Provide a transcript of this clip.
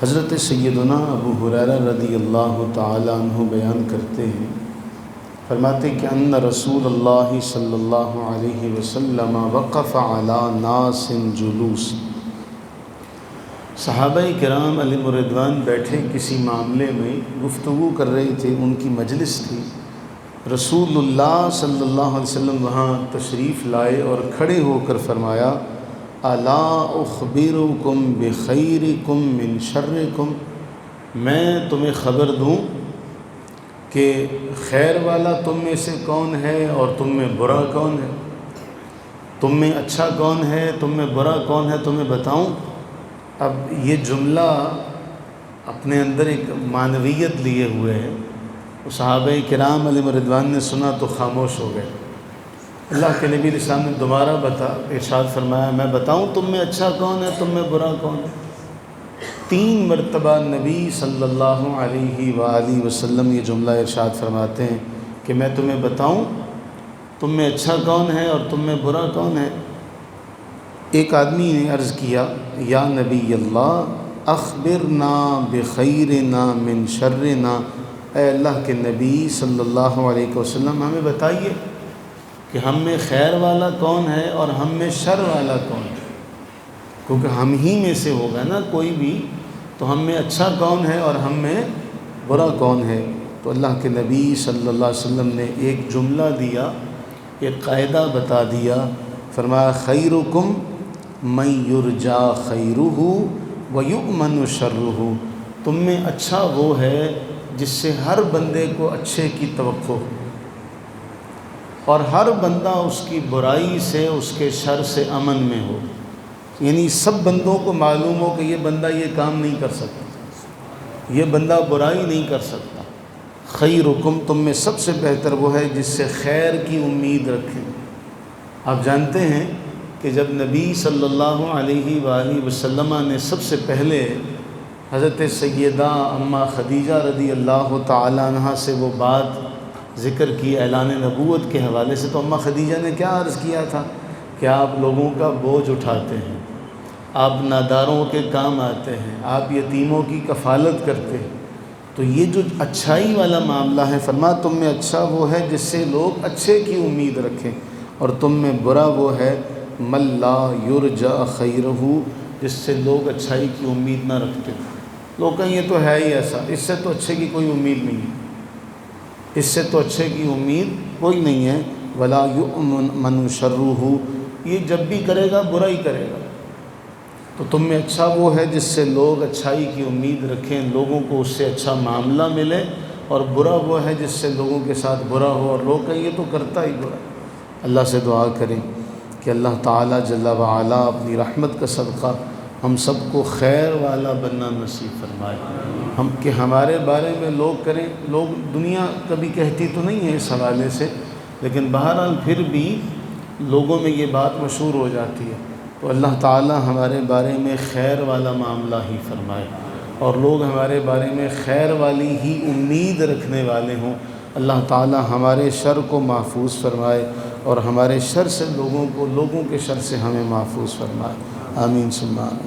حضرت سیدنا ابو ہریرہ رضی اللہ تعالی عنہ بیان کرتے ہیں، فرماتے کہ ان رسول اللہ صلی اللہ علیہ وسلم وقف علی ناس جلوس، صحابہ کرام علیہم الرضوان بیٹھے کسی معاملے میں گفتگو کر رہے تھے، ان کی مجلس تھی۔ رسول اللہ صلی اللہ علیہ وسلم وہاں تشریف لائے اور کھڑے ہو کر فرمایا، الا اخبرکم بخیرکم من شرکم، میں تمہیں خبر دوں کہ خیر والا تم میں سے کون ہے اور تم میں برا کون ہے، تم میں اچھا کون ہے، تم میں برا کون ہے، تمہیں بتاؤں۔ اب یہ جملہ اپنے اندر ایک معنویت لیے ہوئے ہے، صحابہ کرام علیہم الرضوان نے سنا تو خاموش ہو گئے۔ اللہ کے نبی علیہ السلام نے دوبارہ ارشاد فرمایا، میں بتاؤں تم میں اچھا کون ہے، تم میں برا کون ہے۔ 3 مرتبہ نبی صلی اللہ علیہ وآلہ وسلم یہ جملہ ارشاد فرماتے ہیں کہ میں تمہیں بتاؤں تم میں اچھا کون ہے اور تم میں برا کون ہے۔ ایک آدمی نے عرض کیا، یا نبی اللہ اخبرنا بخیرنا من شرنا، اے اللہ کے نبی صلی اللہ علیہ وسلم ہمیں بتائیے کہ ہم میں خیر والا کون ہے اور ہم میں شر والا کون ہے، کیونکہ ہم ہی میں سے ہوگا نا کوئی بھی، تو ہم میں اچھا کون ہے اور ہم میں برا کون ہے۔ تو اللہ کے نبی صلی اللہ علیہ وسلم نے ایک جملہ دیا، ایک قاعدہ بتا دیا، فرمایا خیرکم من یرجا خیرہ ویؤمن شرہ، تم میں اچھا وہ ہے جس سے ہر بندے کو اچھے کی توقع ہو، اور ہر بندہ اس کی برائی سے، اس کے شر سے امن میں ہو، یعنی سب بندوں کو معلوم ہو کہ یہ بندہ یہ کام نہیں کر سکتا، یہ بندہ برائی نہیں کر سکتا۔ خیرکم، تم میں سب سے بہتر وہ ہے جس سے خیر کی امید رکھیں۔ آپ جانتے ہیں کہ جب نبی صلی اللہ علیہ وآلہ وسلم نے سب سے پہلے حضرت سیدہ اماں خدیجہ رضی اللہ تعالی عنہ سے وہ بات ذکر کی اعلان نبوت کے حوالے سے، تو اماں خدیجہ نے کیا عرض کیا تھا کہ آپ لوگوں کا بوجھ اٹھاتے ہیں، آپ ناداروں کے کام آتے ہیں، آپ یتیموں کی کفالت کرتے ہیں۔ تو یہ جو اچھائی والا معاملہ ہے، فرما تم میں اچھا وہ ہے جس سے لوگ اچھے کی امید رکھیں، اور تم میں برا وہ ہے من لا یرجا خیرہ، جس سے لوگ اچھائی کی امید نہ رکھتے۔ لوگ کہیں یہ تو ہے ہی ایسا، اس سے تو اچھے کی کوئی امید نہیں ہے، اس سے تو اچھے کی امید کوئی نہیں ہے۔ ولا یؤمن شرہ، یہ جب بھی کرے گا برا ہی کرے گا۔ تو تم میں اچھا وہ ہے جس سے لوگ اچھائی کی امید رکھیں، لوگوں کو اس سے اچھا معاملہ ملے، اور برا وہ ہے جس سے لوگوں کے ساتھ برا ہو اور لوگ کہیں یہ تو کرتا ہی برا۔ اللہ سے دعا کریں کہ اللہ تعالیٰ جل وعلا اپنی رحمت کا صدقہ ہم سب کو خیر والا بننا نصیب فرمائے، ہم کہ ہمارے بارے میں لوگ دنیا کبھی کہتی تو نہیں ہے اس حوالے سے، لیکن بہرحال پھر بھی لوگوں میں یہ بات مشہور ہو جاتی ہے۔ تو اللہ تعالیٰ ہمارے بارے میں خیر والا معاملہ ہی فرمائے، اور لوگ ہمارے بارے میں خیر والی ہی امید رکھنے والے ہوں۔ اللہ تعالیٰ ہمارے شر کو محفوظ فرمائے، اور ہمارے شر سے لوگوں کے شر سے ہمیں محفوظ فرمائے۔ آمین ثم آمین۔